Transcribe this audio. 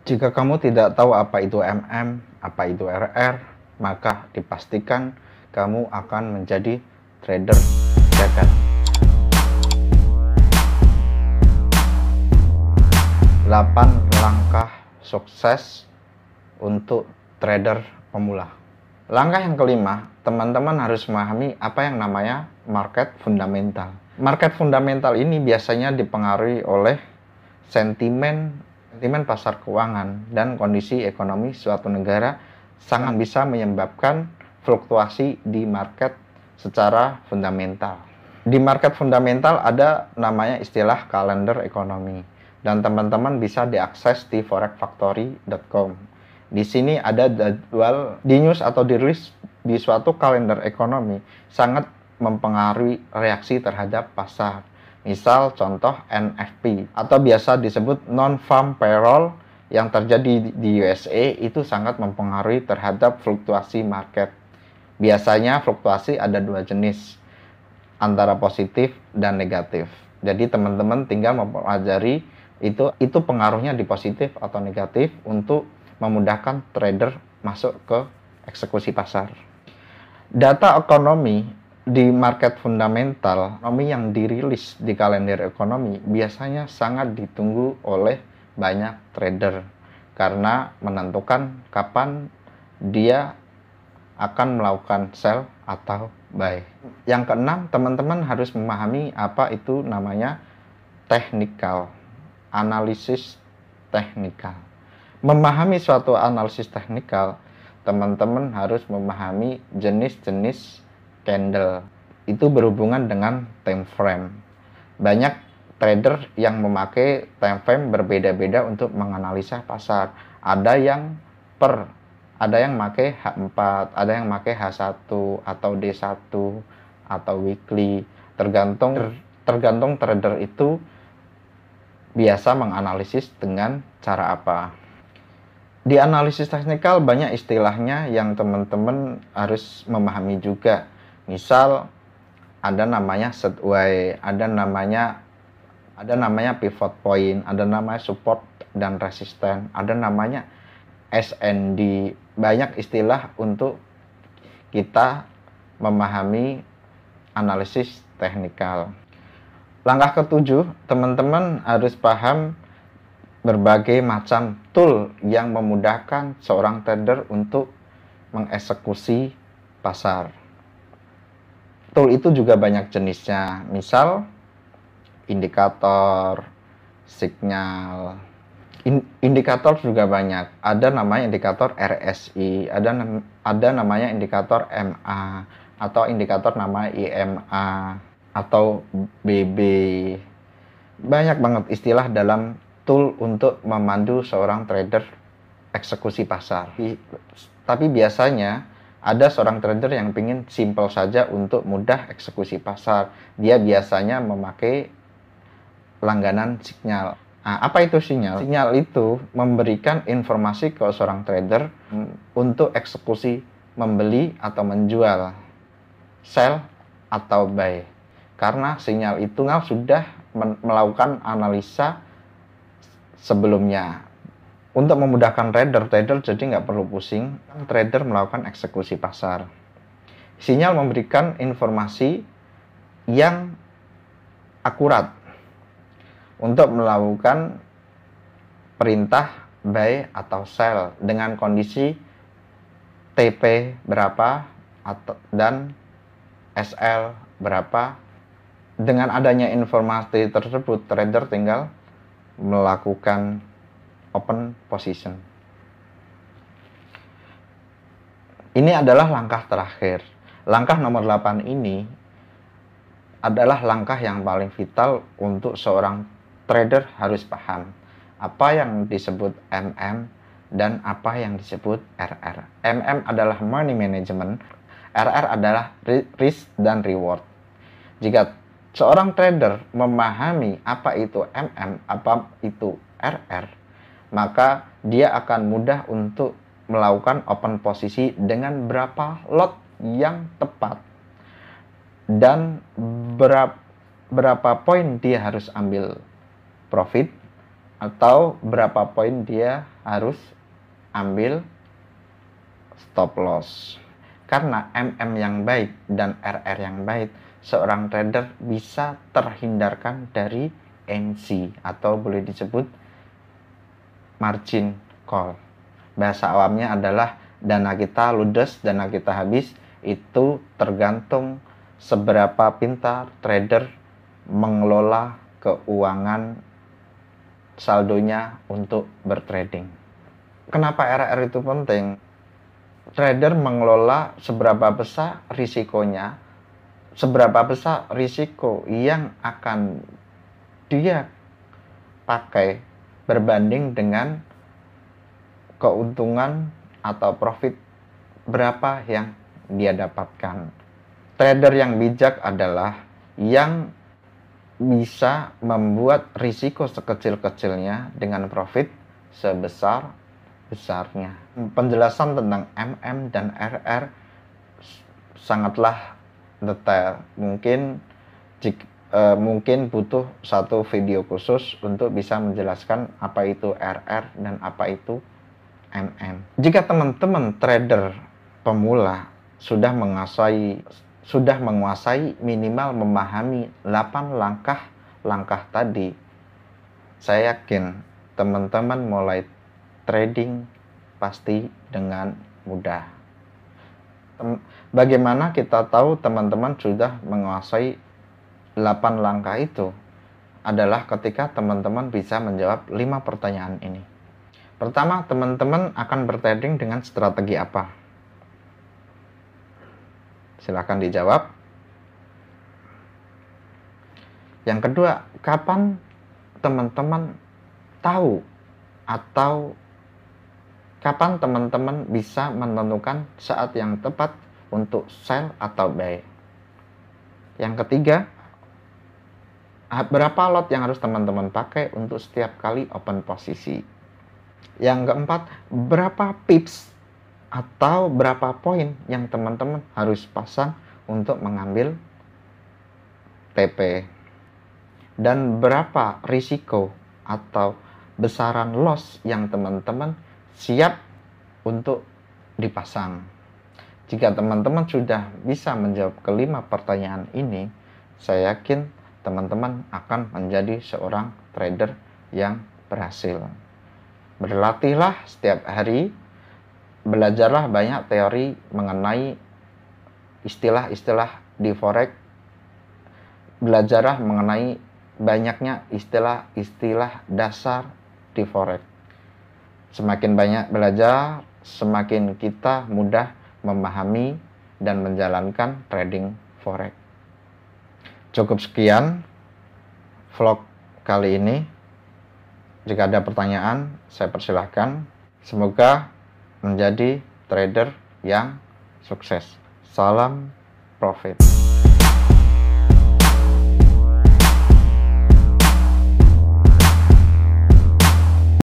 Jika kamu tidak tahu apa itu MM, apa itu RR, maka dipastikan kamu akan menjadi trader gagal. 8 langkah sukses untuk trader pemula. Langkah yang kelima, teman-teman harus memahami apa yang namanya market fundamental. Market fundamental ini biasanya dipengaruhi oleh sentimen pasar keuangan dan kondisi ekonomi suatu negara sangat bisa menyebabkan fluktuasi di market secara fundamental. Di market fundamental ada namanya istilah kalender ekonomi dan teman-teman bisa diakses di forexfactory.com. Di sini ada jadwal di news atau dirilis di suatu kalender ekonomi sangat mempengaruhi reaksi terhadap pasar. Misal contoh NFP atau biasa disebut non-farm payroll yang terjadi di USA itu sangat mempengaruhi terhadap fluktuasi market. Biasanya fluktuasi ada dua jenis, antara positif dan negatif. Jadi teman-teman tinggal mempelajari itu pengaruhnya di positif atau negatif untuk memudahkan trader masuk ke eksekusi pasar. Data ekonomi di market fundamental, ekonomi yang dirilis di kalender ekonomi biasanya sangat ditunggu oleh banyak trader karena menentukan kapan dia akan melakukan sell atau buy. Yang keenam, teman-teman harus memahami apa itu namanya technical, analisis technical. Memahami suatu analisis technical, teman-teman harus memahami jenis-jenis candle. Itu berhubungan dengan time frame. Banyak trader yang memakai time frame berbeda-beda untuk menganalisa pasar. Ada yang pakai H4, ada yang pakai H1 atau D1 atau weekly. Tergantung trader itu biasa menganalisis dengan cara apa. Di analisis teknikal banyak istilahnya yang teman-teman harus memahami juga. Misal ada namanya set way, ada namanya pivot point, ada namanya support dan resisten, ada namanya SND. Banyak istilah untuk kita memahami analisis teknikal. Langkah ketujuh, teman-teman harus paham berbagai macam tool yang memudahkan seorang trader untuk mengeksekusi pasar. Tool itu juga banyak jenisnya, misal indikator, sinyal. Indikator juga banyak. Ada namanya indikator RSI, ada namanya indikator MA, atau indikator nama IMA, atau BB. Banyak banget istilah dalam tool untuk memandu seorang trader eksekusi pasar. Tapi biasanya ada seorang trader yang ingin simple saja untuk mudah eksekusi pasar. Dia biasanya memakai langganan sinyal. Nah, apa itu sinyal? Sinyal itu memberikan informasi ke seorang trader untuk eksekusi membeli atau menjual, sell atau buy. Karena sinyal itu sudah melakukan analisa sebelumnya. Untuk memudahkan trader jadi nggak perlu pusing, trader melakukan eksekusi pasar. Sinyal memberikan informasi yang akurat untuk melakukan perintah buy atau sell dengan kondisi TP berapa dan SL berapa. Dengan adanya informasi tersebut, trader tinggal melakukan open position. Ini adalah langkah terakhir. Langkah nomor 8 ini adalah langkah yang paling vital untuk seorang trader harus paham. Apa yang disebut MM dan apa yang disebut RR. MM adalah money management, RR adalah risk dan reward. Jika seorang trader memahami apa itu MM, apa itu RR, maka dia akan mudah untuk melakukan open posisi dengan berapa lot yang tepat dan berapa poin dia harus ambil profit atau berapa poin dia harus ambil stop loss. Karena MM yang baik dan RR yang baik, seorang trader bisa terhindarkan dari MC atau boleh disebut margin call. Bahasa awamnya adalah dana kita ludes, dana kita habis. Itu tergantung seberapa pintar trader mengelola keuangan saldonya untuk bertrading. Kenapa RR itu penting? Trader mengelola seberapa besar risikonya, seberapa besar risiko yang akan dia pakai berbanding dengan keuntungan atau profit berapa yang dia dapatkan. Trader yang bijak adalah yang bisa membuat risiko sekecil-kecilnya dengan profit sebesar-besarnya. Penjelasan tentang MM dan RR sangatlah detail. Mungkin butuh satu video khusus untuk bisa menjelaskan apa itu RR dan apa itu MM. Jika teman-teman trader pemula sudah menguasai minimal memahami 8 langkah tadi, saya yakin teman-teman mulai trading pasti dengan mudah. Bagaimana kita tahu teman-teman sudah menguasai 8 langkah itu? Adalah ketika teman-teman bisa menjawab 5 pertanyaan ini. Pertama, teman-teman akan bertrading dengan strategi apa? Silakan dijawab. Yang kedua, kapan teman-teman tahu atau kapan teman-teman bisa menentukan saat yang tepat untuk sell atau buy? Yang ketiga, berapa lot yang harus teman-teman pakai untuk setiap kali open posisi? Yang keempat, berapa pips atau berapa poin yang teman-teman harus pasang untuk mengambil TP? Dan berapa risiko atau besaran loss yang teman-teman siap untuk dipasang? Jika teman-teman sudah bisa menjawab kelima pertanyaan ini, saya yakin teman-teman akan menjadi seorang trader yang berhasil. Berlatihlah setiap hari, belajarlah banyak teori mengenai istilah-istilah di forex, belajarlah mengenai banyaknya istilah-istilah dasar di forex. Semakin banyak belajar, semakin kita mudah memahami dan menjalankan trading forex. Cukup sekian vlog kali ini. Jika ada pertanyaan, saya persilahkan. Semoga menjadi trader yang sukses. Salam profit.